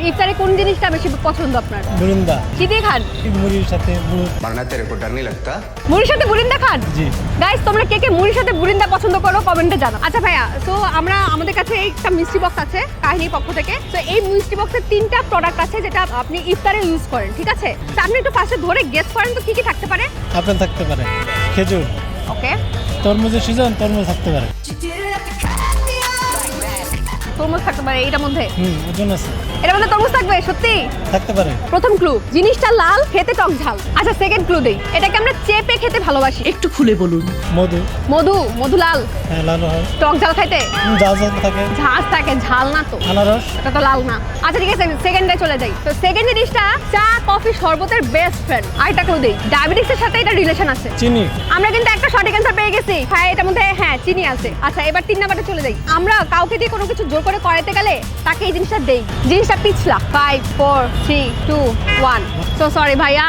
ইফতারে কোন জিনিসটা বেশি পছন্দ আপনার? বুরিন্দা। কি দিয়ে খান? মুড়ির সাথে বুট। वरना तेरे को डर नहीं लगता? মুড়ির সাথে বুরিন্দা খান? জি। গাইস তোমরা কে কে মুড়ির সাথে বুরিন্দা পছন্দ করো কমেন্টে জানাও। আচ্ছা ভাইয়া, তো আমাদের কাছে একটা মিষ্টি বক্স আছে কাহিনীর পক্ষ থেকে। তো এই মিষ্টি বক্সে 3টা প্রোডাক্ট আছে যেটা আপনি ইফতারে ইউজ করেন, ঠিক আছে? তো আপনি একটু ফার্স্টে ধরে গেস করেন তো কি কি থাকতে পারে? আপেল থাকতে পারে, খেজুর, ওকে, তরমুজের সিজন, তরমুজ থাকতে পারে। তরমুজ থাকতে পারে এটার মধ্যে? ওজন আছে। এটার মধ্যে তরমুজ থাকবে সত্যি? থাকতে পারে। প্রথম ক্লু, জিনিসটা লাল, খেতে টক ঝাল। আচ্ছা সেকেন্ড ক্লু দেই, এটাকে আমরা চেপে খেতে ভালোবাসি। একটু খুলে বলুন। মধু। মধু লাল, হ্যাঁ লাল হয়। টক ঝাল খাইতে? ঝাল ঝাল থাকে। ঝাঁজ থাকে, ঝাল না তো। আনারস। এটা তো লাল না। আচ্ছা ঠিক আছে, সেকেন্ডে চলে যাই। তো সেকেন্ড জিনিসটা চা কফি শরবতের বেস্ট ফ্রেন্ড। আরেকটা ক্লু দেই, ডায়াবেটিসের সাথে এটা রিলেশন আছে। চিনি। আমরা কিন্তু একটা সঠিক অ্যান্সার পেয়ে গেছি। হ্যাঁ এটার মধ্যে হ্যাঁ চিনি আছে। আচ্ছা এবার 3 নাম্বারে চলে যাই। আমরা কাউকে দিয়ে কোনো কিছু জোর করে করাইতে গেলে তাকে এই জিনিসটা দেই। জিনিসটা পিছলা। 5 4 3 2 1। সো সরি ভাইয়া,